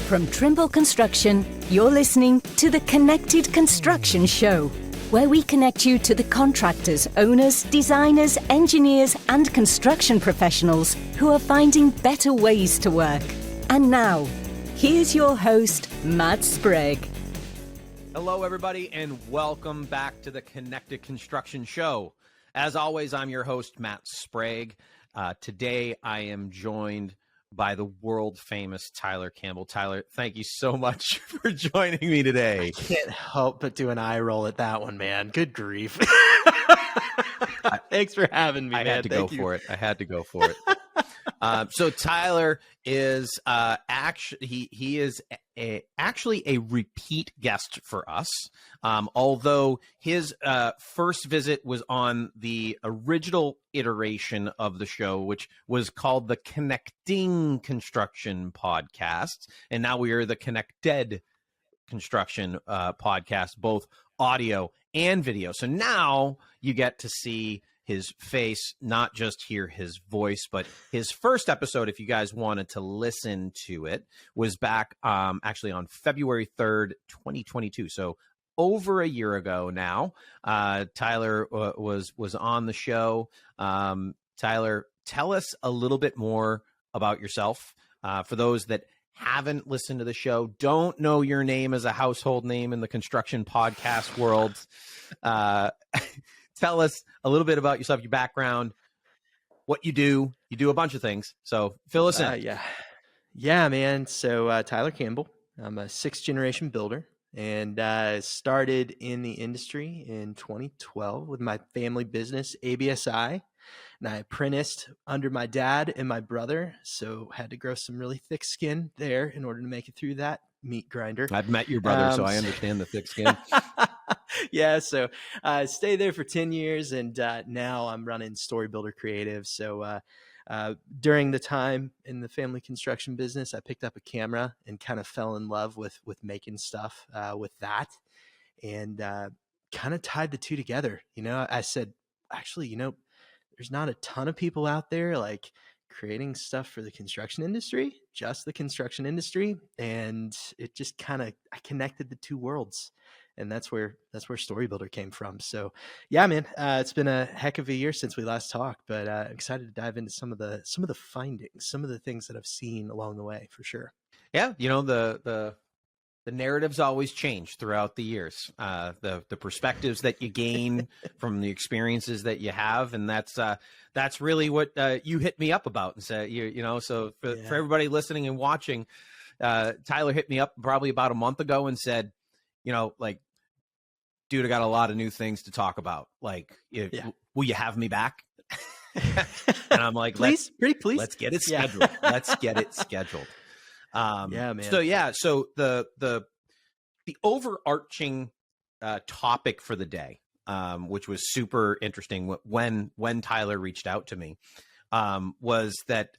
From Trimble Construction, you're listening to the Connected Construction Show, where we connect you to the contractors, owners, designers, engineers, and construction professionals who are finding better ways to work. And now, here's your host, Matt Sprague. Hello, everybody, and welcome back to the Connected Construction Show. As always, I'm your host, Matt Sprague. Today, I am joined by the world-famous Tyler Campbell. Tyler, thank you so much for joining me today. I can't help but do an eye roll at that one, man. Good grief. Thanks for having me, man. I had to go for it. So Tyler is actually a repeat guest for us. Although his first visit was on the original iteration of the show, which was called the Connecting Construction Podcast, and now we are the Connected Construction Podcast, both audio and video. So now you get to see his face, not just hear his voice, but his first episode, if you guys wanted to listen to it, was back actually on February 3rd, 2022. So over a year ago now. Tyler was on the show. Tyler, tell us a little bit more about yourself. For those that haven't listened to the show, don't know your name as a household name in the construction podcast world, tell us a little bit about yourself, your background, what you do. You do a bunch of things, so fill us in. Yeah, man. So Tyler Campbell, I'm a sixth-generation builder, and started in the industry in 2012 with my family business, ABSI. And I apprenticed under my dad and my brother, so had to grow some really thick skin there in order to make it through that meat grinder. I've met your brother, so I understand the thick skin. Yeah, so I stayed there for 10 years, and now I'm running Storybuilder Creative. So during the time in the family construction business, I picked up a camera and kind of fell in love with making stuff with that, and kind of tied the two together. You know, I said, actually, there's not a ton of people out there like creating stuff for the construction industry, just the construction industry. And it just kind of, I connected the two worlds, and that's where Storybuilder came from. So yeah, man, it's been a heck of a year since we last talked, but excited to dive into some of the findings, some of the things that I've seen along the way, for sure. Yeah. The narratives always change throughout the years. The perspectives that you gain from the experiences that you have, and that's really what you hit me up about and said, So for everybody listening and watching, Tyler hit me up probably about a month ago and said, dude, I got a lot of new things to talk about. Will you have me back? And I'm like, please. Let's get it scheduled. Yeah. Let's get it scheduled. Man. So the overarching topic for the day, which was super interesting when Tyler reached out to me, was that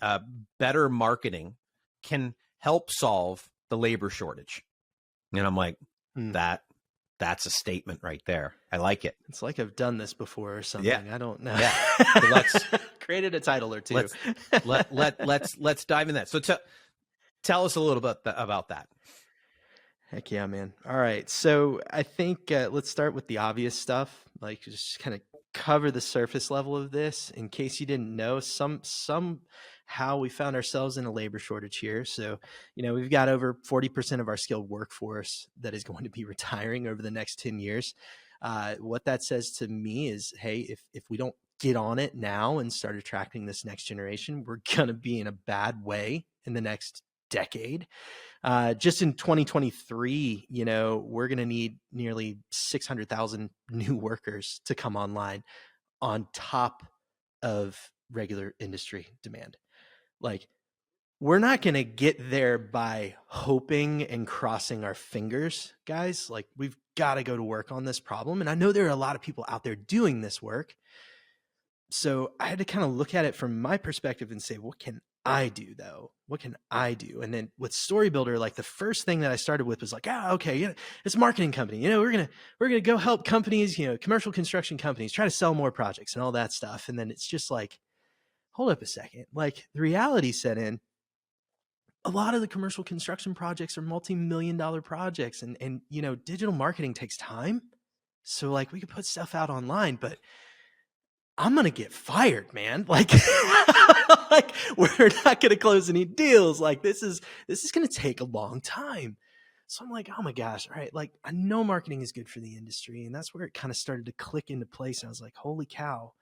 better marketing can help solve the labor shortage. And I'm like, that's a statement right there. I like it. It's like I've done this before or something. Yeah. I don't know. Yeah. So let's created a title or two. Let's dive in that. So tell us a little bit about that. Heck yeah, man. All right. So I think let's start with the obvious stuff, like just kind of cover the surface level of this in case you didn't know. Somehow we found ourselves in a labor shortage here. So, we've got over 40% of our skilled workforce that is going to be retiring over the next 10 years. What that says to me is, hey, if we don't get on it now and start attracting this next generation, we're going to be in a bad way in the next decade. Just in 2023, we're going to need nearly 600,000 new workers to come online on top of regular industry demand. Like, we're not going to get there by hoping and crossing our fingers, guys. Like, we've got to go to work on this problem. And I know there are a lot of people out there doing this work. So I had to kind of look at it from my perspective and say, what can I do though? What can I do? And then with Storybuilder, like the first thing that I started with was like, it's a marketing company. We're going to go help companies, commercial construction companies try to sell more projects and all that stuff. And then it's just like, hold up a second. Like, the reality set in. a lot of the commercial construction projects are multi-million-dollar projects, and digital marketing takes time. So like we could put stuff out online, but I'm going to get fired, man. Like, like we're not going to close any deals. Like this is going to take a long time. So I'm like, oh my gosh. All right. Like I know marketing is good for the industry, and that's where it kind of started to click into place. And I was like, holy cow.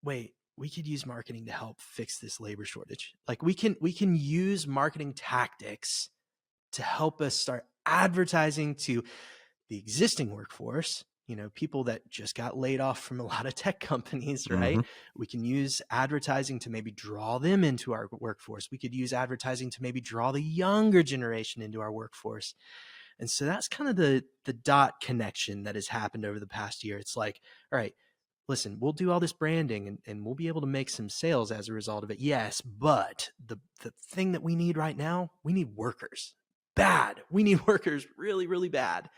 Wait, we could use marketing to help fix this labor shortage. Like we can use marketing tactics to help us start advertising to the existing workforce, people that just got laid off from a lot of tech companies, right? Mm-hmm. We can use advertising to maybe draw them into our workforce. We could use advertising to maybe draw the younger generation into our workforce. And so that's kind of the dot connection that has happened over the past year. It's like, all right, listen, we'll do all this branding and we'll be able to make some sales as a result of it. Yes, but the thing that we need right now, we need workers. Bad. We need workers really, really bad.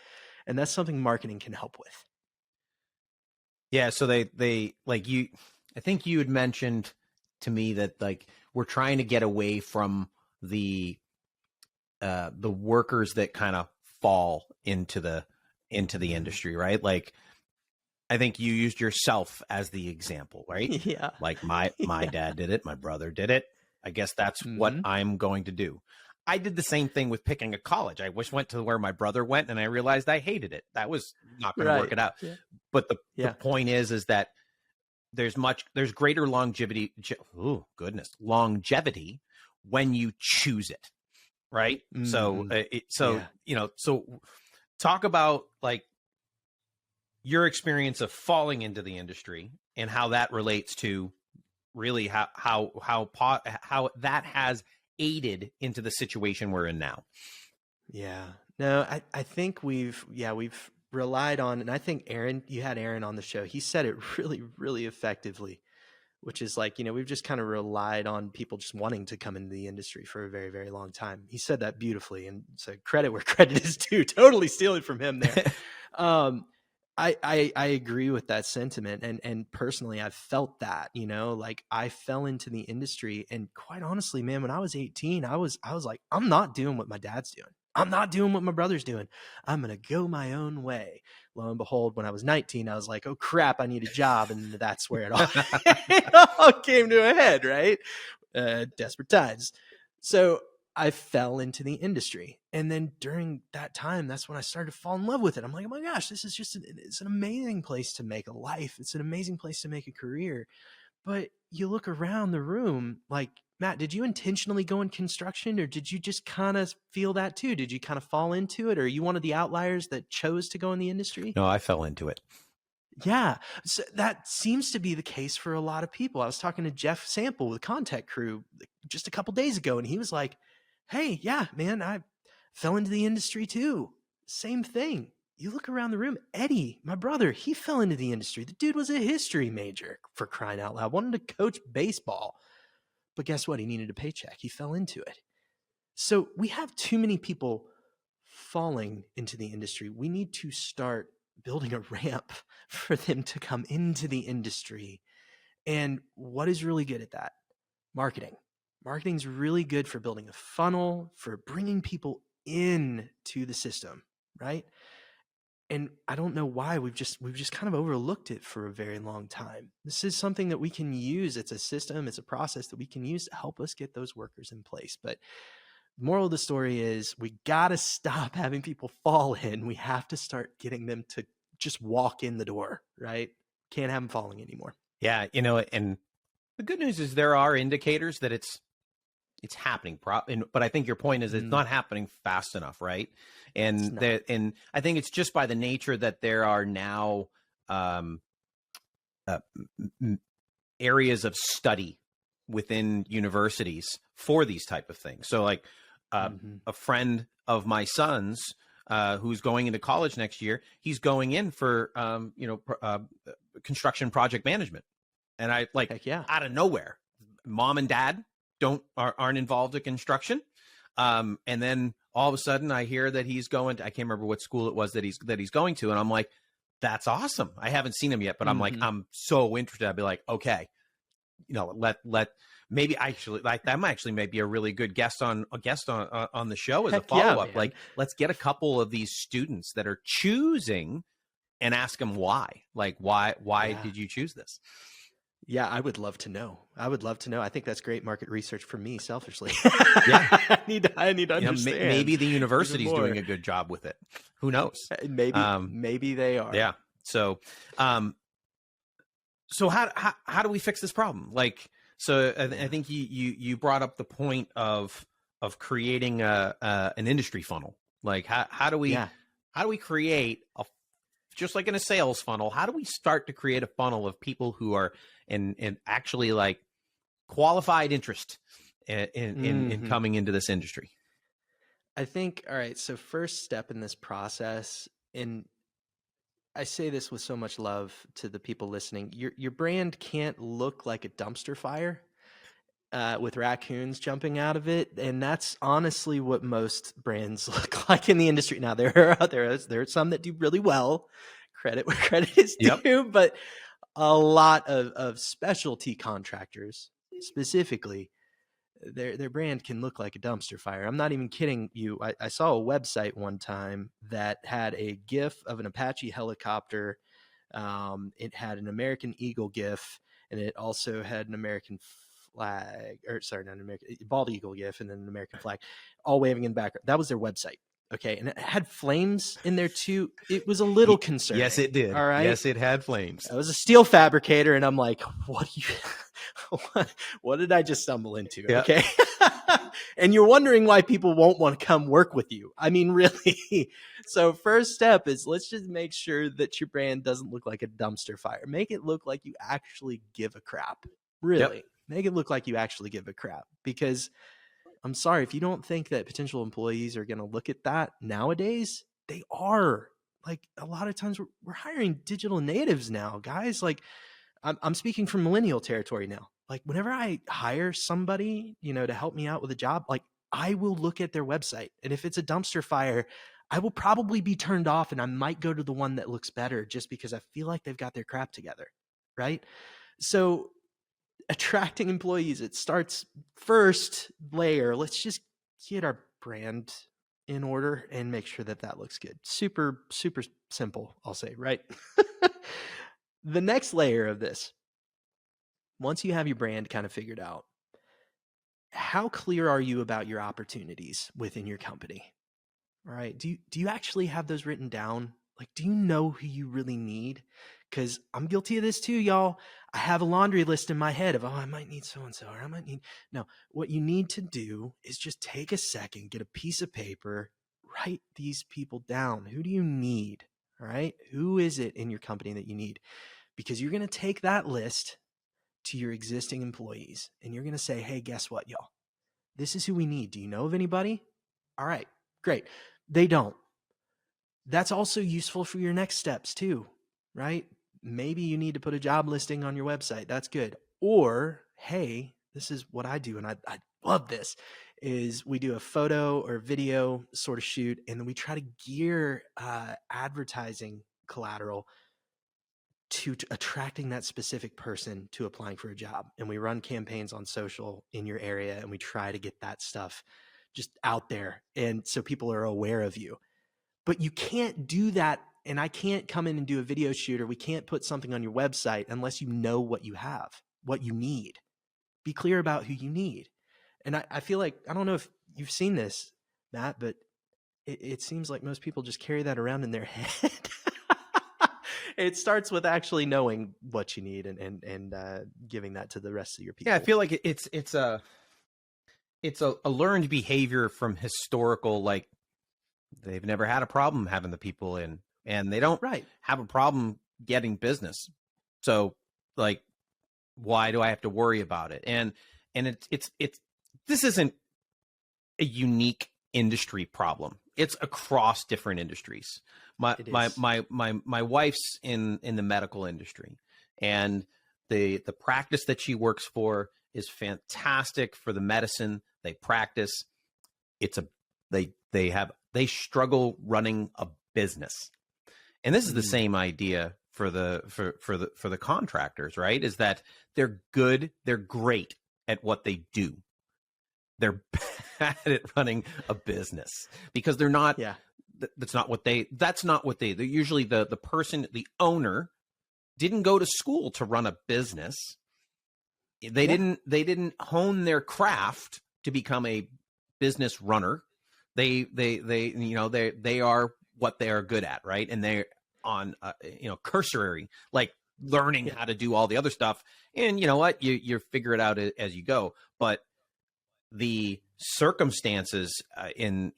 And that's something marketing can help with. Yeah. So they like you, I think you had mentioned to me that like, we're trying to get away from the workers that kind of fall into the industry, right? Like, I think you used yourself as the example, right? Yeah. Like my dad did it. My brother did it. I guess that's what I'm going to do. I did the same thing with picking a college. I went to where my brother went, and I realized I hated it. That was not going to work it out. Yeah. But the point is that there's greater longevity. Longevity when you choose it, right? Mm-hmm. So talk about like your experience of falling into the industry and how that relates to really how that has aided into the situation we're in now. Yeah, no, I think we've relied on, and I think you had Aaron on the show. He said it really, really effectively, which is like, we've just kind of relied on people just wanting to come into the industry for a very, very long time. He said that beautifully. And so credit where credit is due, totally stealing from him there. I agree with that sentiment. And personally, I've felt that, like I fell into the industry, and quite honestly, man, when I was 18, I was like, I'm not doing what my dad's doing. I'm not doing what my brother's doing. I'm going to go my own way. Lo and behold, when I was 19, I was like, oh crap, I need a job. And that's where it all came to a head, right? Desperate times. So I fell into the industry. And then during that time, that's when I started to fall in love with it. I'm like, oh my gosh, this is just, it's an amazing place to make a life. It's an amazing place to make a career. But you look around the room, like, Matt, did you intentionally go in construction, or did you just kind of feel that too? Did you kind of fall into it? Or are you one of the outliers that chose to go in the industry? No, I fell into it. Yeah. So that seems to be the case for a lot of people. I was talking to Jeff Sample with Contact Crew just a couple days ago, and he was like, hey, yeah, man, I fell into the industry too. Same thing. You look around the room, Eddie, my brother, he fell into the industry. The dude was a history major, for crying out loud, wanted to coach baseball. But guess what? He needed a paycheck. He fell into it. So we have too many people falling into the industry. We need to start building a ramp for them to come into the industry. And what is really good at that? Marketing. Marketing's really good for building a funnel, for bringing people in to the system, right? And I don't know why we've just kind of overlooked it for a very long time. This is something that we can use. It's a system, it's a process that we can use to help us get those workers in place. But the moral of the story is we got to stop having people fall in. We have to start getting them to just walk in the door, right? Can't have them falling anymore. Yeah, and the good news is there are indicators that it's happening, but I think your point is it's not happening fast enough, right? And I think it's just by the nature that there are now areas of study within universities for these type of things. So like a friend of my son's who's going into college next year, he's going in for construction project management. And I out of nowhere, mom and dad aren't involved in construction. And then all of a sudden I hear that he's going to, I can't remember what school it was that he's going to. And I'm like, that's awesome. I haven't seen him yet, but I'm like, I'm so interested. I'd be like, okay, maybe actually like that might actually maybe a really good guest on the show as a Heck yeah, follow-up. man. Like, let's get a couple of these students that are choosing and ask them why. Like, why Yeah. did you choose this? Yeah, I would love to know. I think that's great market research for me, selfishly. Yeah. I need to understand. Maybe the university's more. doing a good job with it. Who knows? Maybe they are. Yeah. So, so how do we fix this problem? Like, so I think you brought up the point of creating an industry funnel. Like, how do we create just like in a sales funnel, how do we start to create a funnel of people who are in actually like qualified interest in coming into this industry? I think, all right, so first step in this process, and I say this with so much love to the people listening, your brand can't look like a dumpster fire with raccoons jumping out of it. And that's honestly what most brands look like in the industry. Now, there are some that do really well, credit where credit is due, but a lot of specialty contractors specifically, their brand can look like a dumpster fire. I'm not even kidding you. I saw a website one time that had a GIF of an Apache helicopter. It had an American Eagle GIF, and it also had an American flag, or sorry, not an American, bald eagle GIF, and then an American flag, all waving in the background. That was their website. Okay. And it had flames in there too. It was a little concerning. Yes, it did. All right. Yes, it had flames. I was a steel fabricator, and I'm like, what did I just stumble into? Yeah. Okay. And you're wondering why people won't want to come work with you. I mean, really. So first step is, let's just make sure that your brand doesn't look like a dumpster fire. Make it look like you actually give a crap. Really. Make it look like you actually give a crap, because I'm sorry, if you don't think that potential employees are going to look at that nowadays, they are. Like, a lot of times we're hiring digital natives now, guys. Like, I'm speaking from millennial territory now. Like, whenever I hire somebody, to help me out with a job, like, I will look at their website. And if it's a dumpster fire, I will probably be turned off, and I might go to the one that looks better just because I feel like they've got their crap together. Right. So attracting employees, it starts first layer. Let's just get our brand in order and make sure that looks good. Super, super simple, I'll say, right? The next layer of this, once you have your brand kind of figured out, how clear are you about your opportunities within your company? All right. Do you actually have those written down? Like, do you know who you really need? Because I'm guilty of this too, y'all. I have a laundry list in my head of, I might need so-and-so, or I might need. No, what you need to do is just take a second, get a piece of paper, write these people down. Who do you need? All right. Who is it in your company that you need? Because you're going to take that list to your existing employees, and you're going to say, hey, guess what, y'all? This is who we need. Do you know of anybody? All right, great. They don't. That's also useful for your next steps too, right? Maybe you need to put a job listing on your website. That's good. Or, hey, this is what I do, and I love this, is we do a photo or video sort of shoot, and then we try to gear advertising collateral to attracting that specific person to applying for a job. And we run campaigns on social in your area, and we try to get that stuff just out there, and so people are aware of you. But you can't do that, and I can't come in and do a video shoot, or we can't put something on your website unless you know what you have, what you need. Be clear about who you need. And I feel like, I don't know if you've seen this, Matt, but it seems like most people just carry that around in their head. It starts with actually knowing what you need and giving that to the rest of your people. Yeah, I feel like it's a learned behavior from historical, like, they've never had a problem having the people in, and they don't have a problem getting business. So, like, why do I have to worry about it? And it's this isn't a unique industry problem. It's across different industries. My wife's in the medical industry, and the practice that she works for is fantastic for the medicine they practice. They struggle running a business. And this is the same idea for the contractors, right? Is that they're good, they're great at what they do. They're bad at running a business because they're not. Yeah. That's not what they. They're usually the person, the owner, didn't go to school to run a business. They didn't hone their craft to become a business runner. They are what they are good at, right? And they're on cursory, like learning how to do all the other stuff. And you know what, you figure it out as you go. But the circumstances in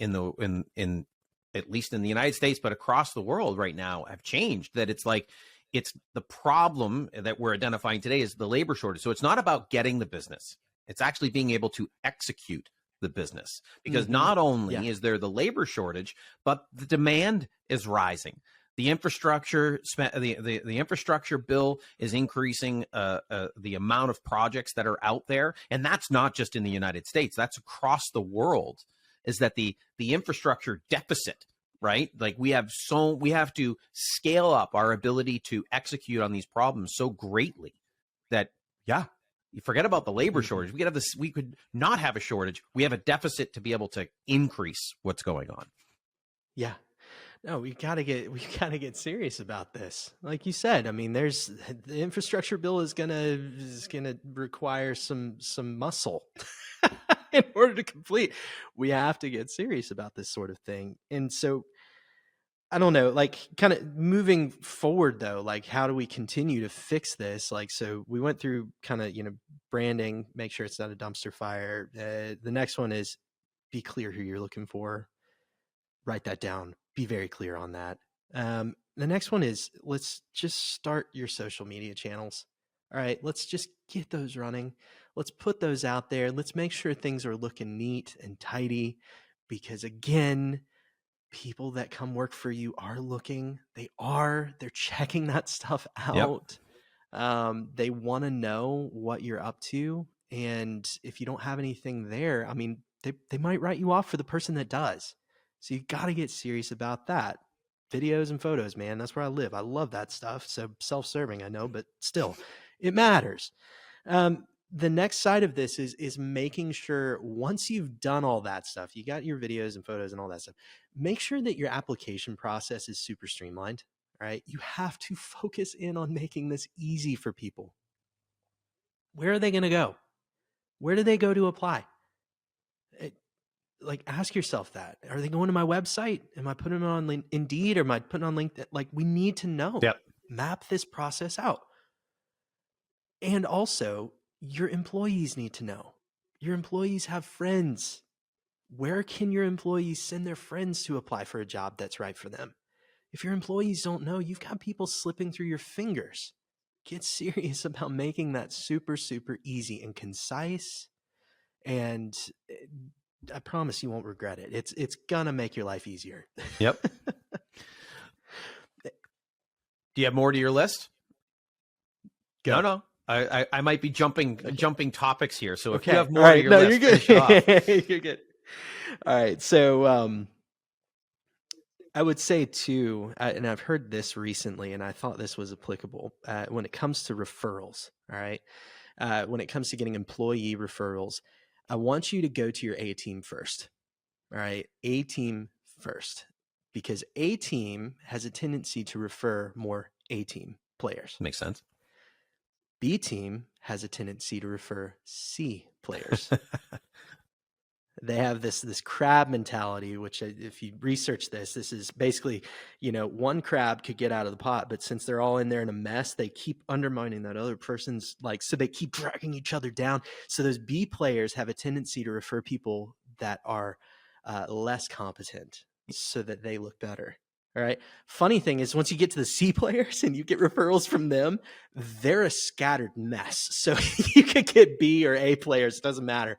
at least in the United States, but across the world right now, have changed. That it's like, it's the problem that we're identifying today is the labor shortage. So it's not about getting the business. It's actually being able to execute the business, because not only is there the labor shortage, but the demand is rising. The infrastructure, the infrastructure bill is increasing the amount of projects that are out there, and that's not just in the United States. That's across the world. Is that the infrastructure deficit, right? Like we have to scale up our ability to execute on these problems so greatly that you forget about the labor shortage. We could not have a shortage. We have a deficit to be able to increase what's going on. Yeah. No, we gotta get serious about this. Like you said, I mean, the infrastructure bill is gonna require some muscle in order to complete. We have to get serious about this sort of thing. And so, I don't know, like kind of moving forward though, like how do we continue to fix this? Like, so we went through kind of, branding, make sure it's not a dumpster fire. The next one is be clear who you're looking for. Write that down. Be very clear on that. The next one is let's just start your social media channels. All right, let's just get those running. Let's put those out there. Let's make sure things are looking neat and tidy, because again, people that come work for you are looking. They're checking that stuff out. Yep. They want to know what you're up to. And if you don't have anything there, I mean, they might write you off for the person that does. So you got to get serious about that. Videos and photos, man, that's where I live. I love that stuff. So self-serving, I know, but still, it matters. The next side of this is making sure once you've done all that stuff, you got your videos and photos and all that stuff, make sure that your application process is super streamlined. All right. You have to focus in on making this easy for people. Where are they going to go? Where do they go to apply? Like, ask yourself that. Are they going to my website? Am I putting them on Indeed, or am I putting on LinkedIn? Like, we need to know. Yep. Map this process out. And also, your employees need to know. Your employees have friends. Where can your employees send their friends to apply for a job that's right for them? If your employees don't know, you've got people slipping through your fingers. Get serious about making that super, super easy and concise. And I promise you won't regret it. It's gonna make your life easier. Yep. Do you have more to your list? Go. No. I might be jumping topics here. So if you have more right. to your list, you're good. finish it off. You're good. All right. So I would say too, and I've heard this recently, and I thought this was applicable when it comes to referrals. All right. When it comes to getting employee referrals, I want you to go to your A team first. All right. A team first, because A team has a tendency to refer more A team players. Makes sense. B team has a tendency to refer C players. They have this crab mentality, which if you research this is basically, one crab could get out of the pot, but since they're all in there in a mess, they keep undermining that other person's, so they keep dragging each other down. So those B players have a tendency to refer people that are less competent so that they look better. All right. Funny thing is, once you get to the C players and you get referrals from them, they're a scattered mess. So you could get B or A players. It doesn't matter.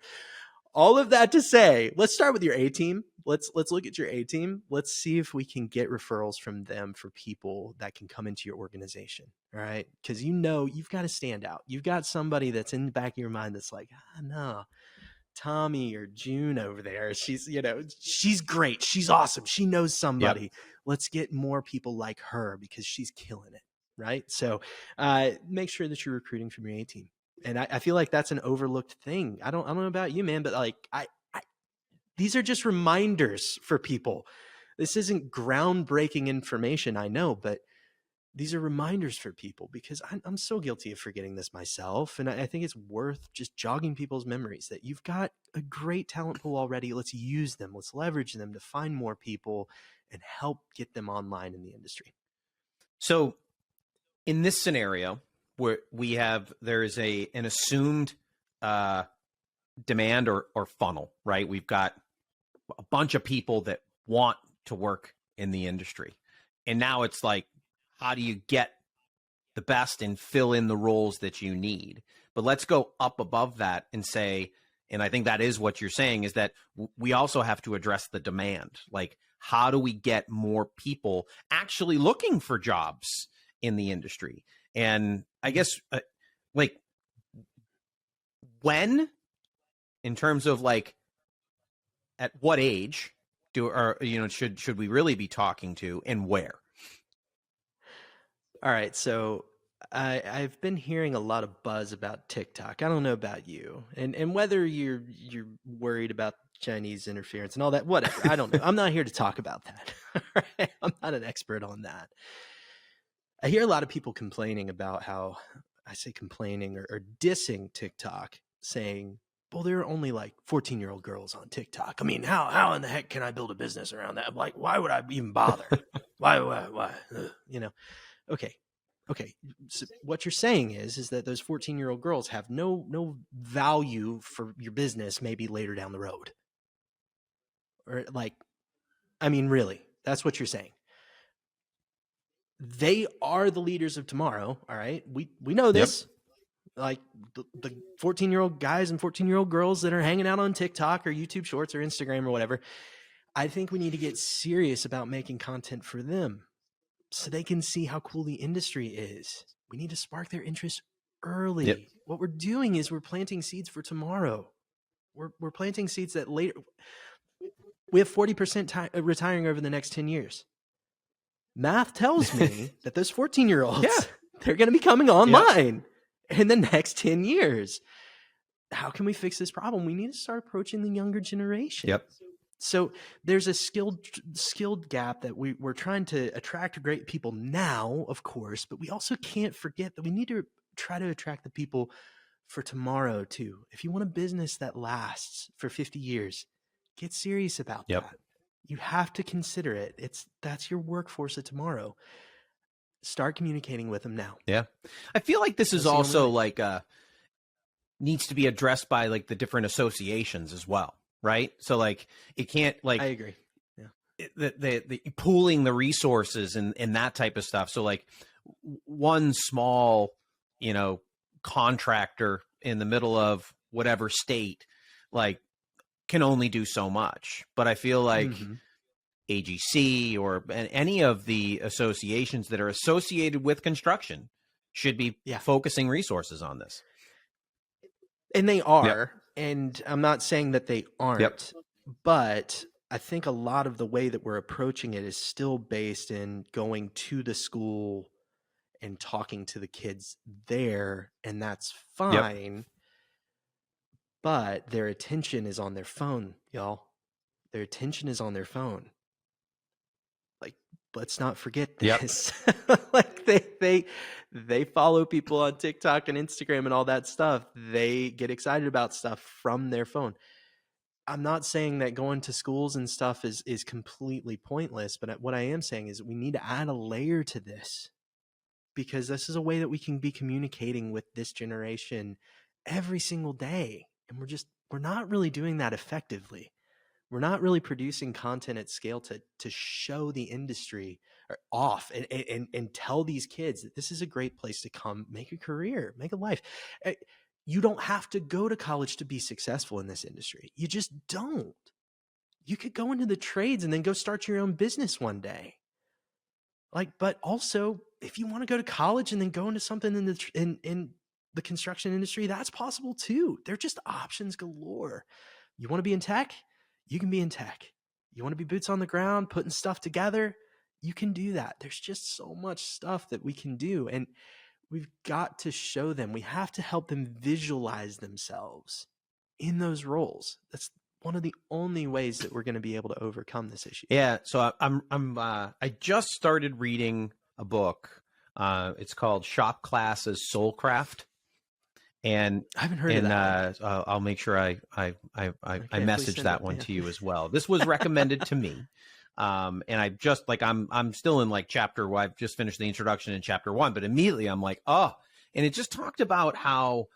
All of that to say, let's start with your A team. Let's look at your A team. Let's see if we can get referrals from them for people that can come into your organization. All right. Because you've got to stand out. You've got somebody that's in the back of your mind that's like, no, Tommy or June over there. She's great. She's awesome. She knows somebody. Yep. Let's get more people like her because she's killing it. Right. So make sure that you're recruiting from your A team. And I feel like that's an overlooked thing. I don't know about you, man, but like these are just reminders for people. This isn't groundbreaking information, I know, but these are reminders for people, because I'm so guilty of forgetting this myself. And I think it's worth just jogging people's memories that you've got a great talent pool already. Let's use them. Let's leverage them to find more people and help get them online in the industry. So in this scenario where there is an assumed demand or funnel, right? We've got a bunch of people that want to work in the industry. And now it's like, how do you get the best and fill in the roles that you need? But let's go up above that and say, and I think that is what you're saying, is that we also have to address the demand. Like, how do we get more people actually looking for jobs in the industry? And I guess like when, in terms of like, at what age should we really be talking to, and where? All right, so I've been hearing a lot of buzz about TikTok. I don't know about you, and whether you're worried about Chinese interference and all that, whatever. I don't know. I'm not here to talk about that. All right? I'm not an expert on that. I hear a lot of people complaining about how, I say complaining or dissing TikTok, saying, well, there are only like 14-year-old girls on TikTok. I mean, how in the heck can I build a business around that? Like, why would I even bother? Why? You know? Okay. So what you're saying is that those 14-year-old girls have no value for your business maybe later down the road. Or like, I mean, really, that's what you're saying. They are the leaders of tomorrow. All right. We know this. Yep. Like the 14-year-old guys and 14-year-old girls that are hanging out on TikTok or YouTube Shorts or Instagram or whatever. I think we need to get serious about making content for them, so they can see how cool the industry is. We need to spark their interest early. Yep. What we're doing is we're planting seeds for tomorrow. We're planting seeds that later. We have 40% retiring over the next 10 years. Math tells me that those 14-year-olds, they're going to be coming online in the next 10 years. How can we fix this problem? We need to start approaching the younger generation. Yep. So there's a skilled gap that we're trying to attract great people now, of course, but we also can't forget that we need to try to attract the people for tomorrow too. If you want a business that lasts for 50 years, get serious about that. You have to consider it. That's your workforce of tomorrow. Start communicating with them now. Yeah. I feel like this is also like needs to be addressed by like the different associations as well. Right. So like it can't like, I agree. Yeah. The pooling the resources and that type of stuff. So like one small, contractor in the middle of whatever state, like can only do so much. But I feel like AGC or any of the associations that are associated with construction should be focusing resources on this. And they are. And I'm not saying that they aren't, but I think a lot of the way that we're approaching it is still based in going to the school and talking to the kids there, and that's fine. But their attention is on their phone, y'all. Their attention is on their phone. Like, let's not forget this. Like they follow people on TikTok and Instagram and all that stuff. They get excited about stuff from their phone. I'm not saying that going to schools and stuff is completely pointless, but what I am saying is we need to add a layer to this, because this is a way that we can be communicating with this generation every single day. And we're not really doing that effectively. We're not really producing content at scale to show the industry off and tell these kids that this is a great place to come make a career, make a life. You don't have to go to college to be successful in this industry. You just don't. You could go into the trades and then go start your own business one day. But also, if you want to go to college and then go into something in the construction industry, that's possible too. They're just options galore. You want to be in tech? You can be in tech. You want to be boots on the ground, putting stuff together? You can do that. There's just so much stuff that we can do. And we've got to show them. We have to help them visualize themselves in those roles. That's one of the only ways that we're going to be able to overcome this issue. Yeah. So I just started reading a book. It's called Shop Class's Soulcraft. And I haven't heard of that. I'll make sure I message that one to you as well. This was recommended to me. And I just like, I'm still in like I've just finished the introduction in chapter 1, but immediately I'm like, oh, and it just talked about how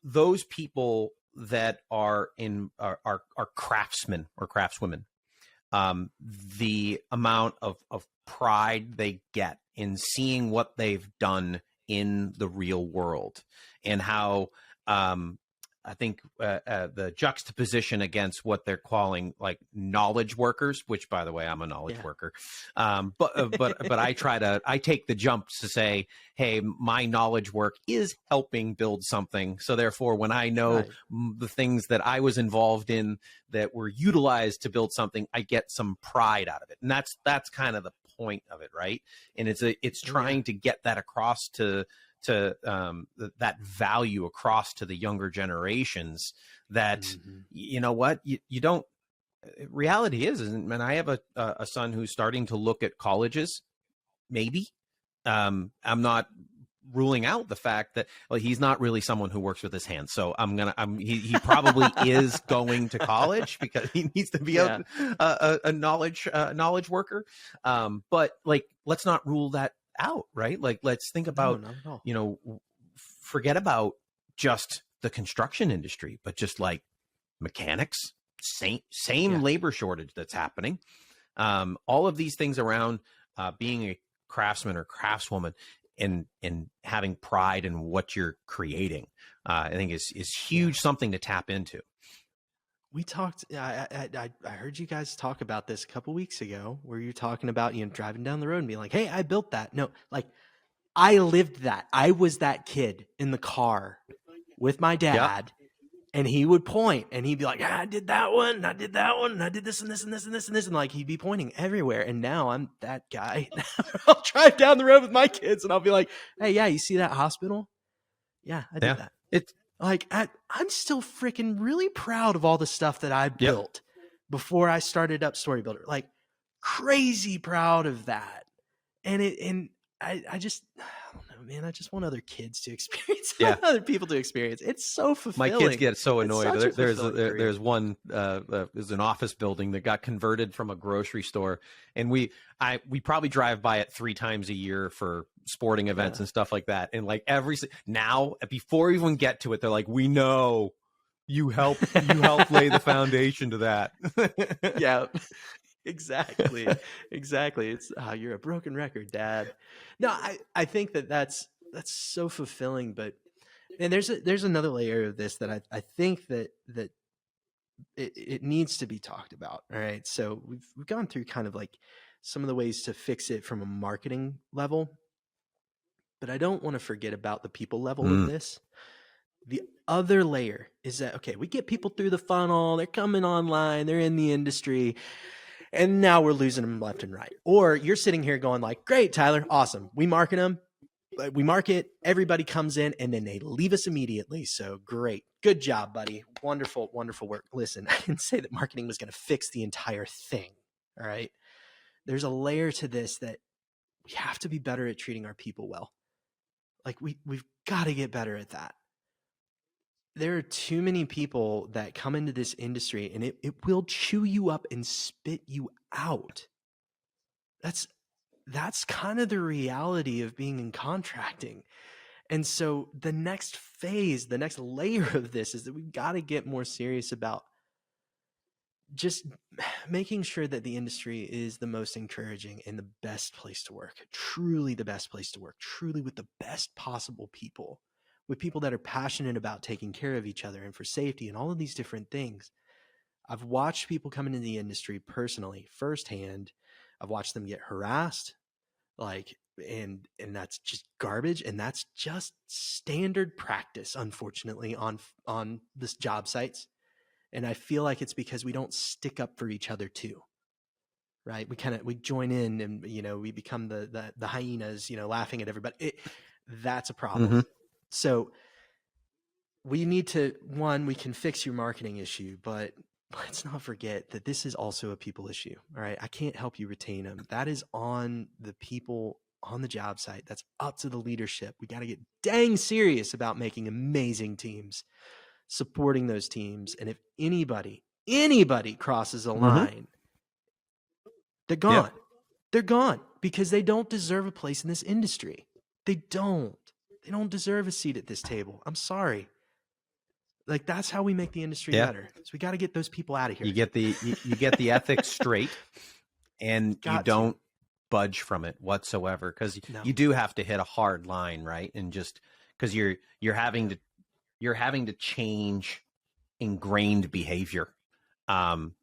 those people that are craftsmen or craftswomen, the amount of pride they get in seeing what they've done in the real world, and how I think the juxtaposition against what they're calling like knowledge workers, which by the way, I'm a knowledge worker. But I take the jumps to say, hey, my knowledge work is helping build something. So therefore, when I know the things that I was involved in that were utilized to build something, I get some pride out of it. And that's kind of the point of it. Right. And it's trying to get that across to that value across to the younger generations, that you know what, you don't, reality is, and I have a son who's starting to look at colleges. Maybe I'm not ruling out the fact that, well, he's not really someone who works with his hands, so he probably is going to college because he needs to be a knowledge worker, but like, let's not rule that out, right? Like, let's think about, forget about just the construction industry, but just like mechanics, same labor shortage that's happening. All of these things around being a craftsman or craftswoman and having pride in what you're creating, I think is huge, something to tap into. We talked, I heard you guys talk about this a couple weeks ago, where you're talking about, driving down the road and being like, hey, I built that. No, like, I lived that. I was that kid in the car with my dad, and he would point and he'd be like, I did that one, and I did that one, and I did this and this and this and this and this. And like, he'd be pointing everywhere. And now I'm that guy. I'll drive down the road with my kids and I'll be like, hey, yeah, you see that hospital? Yeah, I did that. It's like, I'm still freaking really proud of all the stuff that I built before I started up Storybuilder. Like, crazy proud of that. And I just, I don't know, man. I just want other kids to experience, other people to experience. It's so fulfilling. My kids get so annoyed. There's one, there's an office building that got converted from a grocery store, and we probably drive by it 3 times a year for sporting events and stuff like that. And like now, before we even get to it, they're like, we know you helped lay the foundation to that. Yeah. Exactly. It's you're a broken record, Dad. No, I think that's so fulfilling. But and there's another layer of this that I think that it needs to be talked about. All right. So we've gone through kind of like some of the ways to fix it from a marketing level, but I don't want to forget about the people level of this. The other layer is that, okay, we get people through the funnel, they're coming online, they're in the industry, and now we're losing them left and right. Or you're sitting here going like, great, Tyler, awesome. We market them. We market, everybody comes in, and then they leave us immediately. So great. Good job, buddy. Wonderful, wonderful work. Listen, I didn't say that marketing was going to fix the entire thing. All right. There's a layer to this that we have to be better at treating our people well. Like we've got to get better at that. There are too many people that come into this industry and it will chew you up and spit you out. That's kind of the reality of being in contracting. And so the next phase, the next layer of this is that we've got to get more serious about just making sure that the industry is the most encouraging and the best place to work, truly the best place to work, truly with the best possible people, with people that are passionate about taking care of each other and for safety and all of these different things. I've watched people come into the industry personally, firsthand. I've watched them get harassed, and that's just garbage. And that's just standard practice, unfortunately, on this job sites. And I feel like it's because we don't stick up for each other too. right? We join in and, we become the hyenas, laughing at everybody. That's a problem. Mm-hmm. So we need to, we can fix your marketing issue, but let's not forget that this is also a people issue. All right. I can't help you retain them. That is on the people on the job site. That's up to the leadership. We got to get dang serious about making amazing teams, supporting those teams. And if anybody crosses a line, they're gone. Yep. They're gone because they don't deserve a place in this industry. They don't deserve a seat at this table. I'm sorry. Like, that's how we make the industry better. So we got to get those people out of here. You get the ethics straight, and you don't budge from it whatsoever, because you do have to hit a hard line, right? And just because you're having to change ingrained behavior, and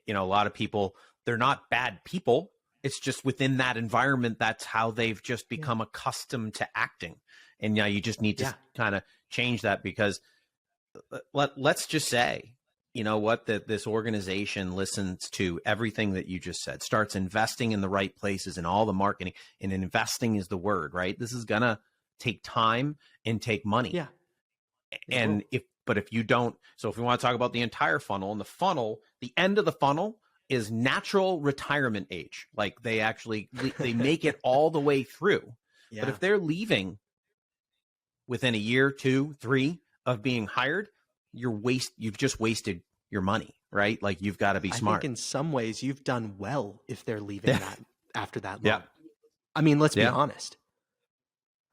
a lot of people, they're not bad people. It's just within that environment, that's how they've just become accustomed to acting, and you just need to kind of change that, because let's just say, that this organization listens to everything that you just said, starts investing in the right places and all the marketing, and investing is the word, right? This is going to take time and take money. Yeah. And if you don't, so if we want to talk about the entire funnel, and the end of the funnel is natural retirement age. Like, they make it all the way through. Yeah. But if they're leaving within a year, 2, 3 of being hired, you've just wasted your money, right? Like, you've got to be smart. I think in some ways you've done well if they're leaving that after that long. I mean, let's be honest.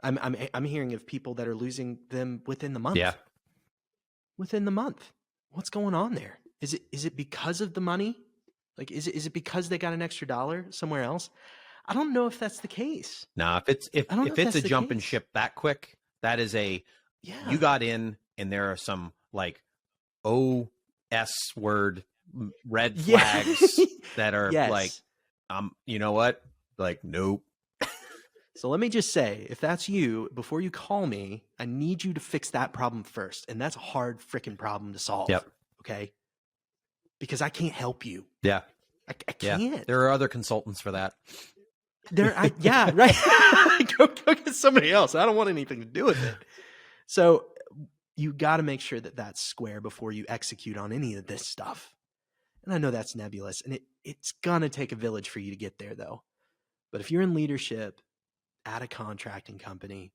I'm hearing of people that are losing them within the month. Yeah. Within the month. What's going on there? Is it because of the money? Like, is it because they got an extra dollar somewhere else? I don't know if that's the case. No, if it's a jump and ship that quick, that is you got in, and there are some like OS word red flags that are like, you know what? Like, nope. So let me just say, if that's you, before you call me, I need you to fix that problem first. And that's a hard freaking problem to solve. Yep. Okay. Because I can't help you. Yeah. I can't. Yeah. There are other consultants for that. Right. Go get somebody else. I don't want anything to do with it. So you got to make sure that that's square before you execute on any of this stuff. And I know that's nebulous, and it's going to take a village for you to get there, though. But if you're in leadership at a contracting company,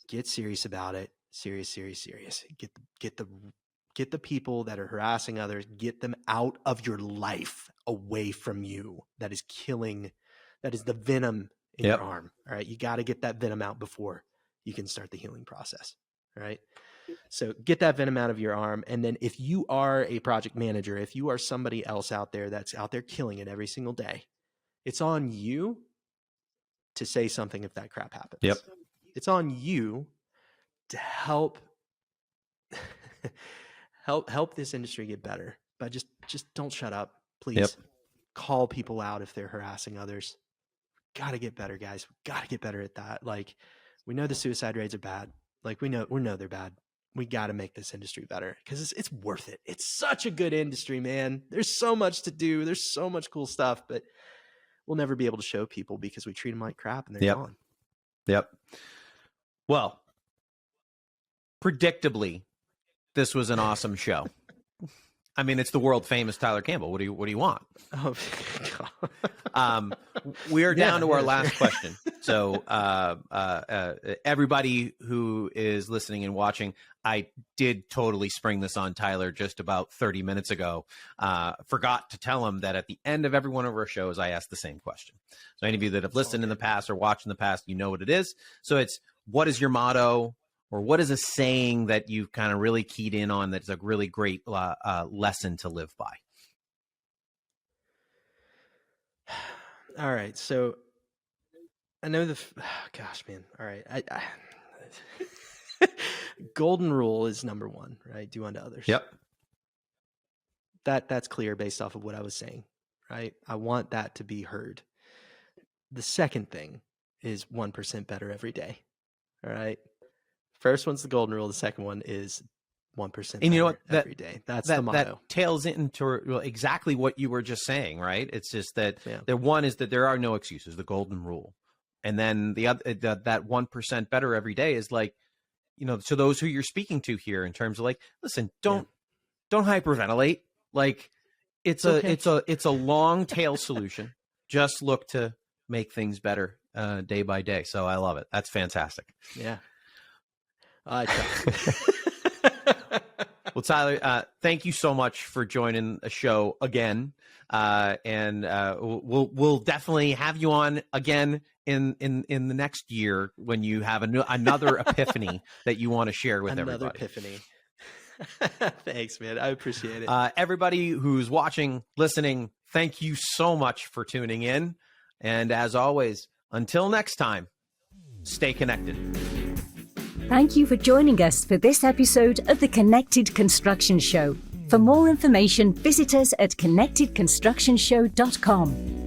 get serious about it. Serious. Get the people that are harassing others, get them out of your life, away from you. That is the venom in your arm. All right. You got to get that venom out before you can start the healing process. All right. So get that venom out of your arm. And then if you are a project manager, if you are somebody else out there that's out there killing it every single day, it's on you to say something if that crap happens. Yep. It's on you to help this industry get better. But just don't shut up, please. Yep. Call people out if they're harassing others. Got to get better, guys. Got to get better at that. Like, we know the suicide rates are bad. Like, we know they're bad. We got to make this industry better because it's worth it. It's such a good industry, man. There's so much to do. There's so much cool stuff, but we'll never be able to show people because we treat them like crap and they're gone. Yep. Well, predictably, this was an awesome show. I mean, it's the world famous Tyler Campbell. What do you want? Oh, we are down to our last question. So everybody who is listening and watching, I did totally spring this on Tyler just about 30 minutes ago. Forgot to tell him that at the end of every one of our shows, I ask the same question. So any of you that have listened in the past or watched in the past, you know what it is. So it's, what is your motto? Or what is a saying that you've kind of really keyed in on that's a really great lesson to live by? All right. So I know gosh, man. All right. Golden rule is number 1, right? Do unto others. Yep. That's clear based off of what I was saying, right? I want that to be heard. The second thing is 1% better every day. All right. First one's the golden rule. The second one is 1% And you know what? every day. That's the motto. That tails into exactly what you were just saying, right? It's just that Yeah. the one is that there are no excuses, the golden rule. And then the other, that 1% better every day is like, you know, to those who you're speaking to here in terms of like, listen, don't hyperventilate. Like it's a long tail solution. Just look to make things better day by day. So I love it. That's fantastic. Yeah. Well, Tyler, thank you so much for joining the show again. And we'll definitely have you on again in the next year when you have another epiphany that you want to share with everybody. Another epiphany. Thanks, man. I appreciate it. Everybody who's watching, listening, thank you so much for tuning in. And as always, until next time, stay connected. Thank you for joining us for this episode of the Connected Construction Show. For more information, visit us at connectedconstructionshow.com.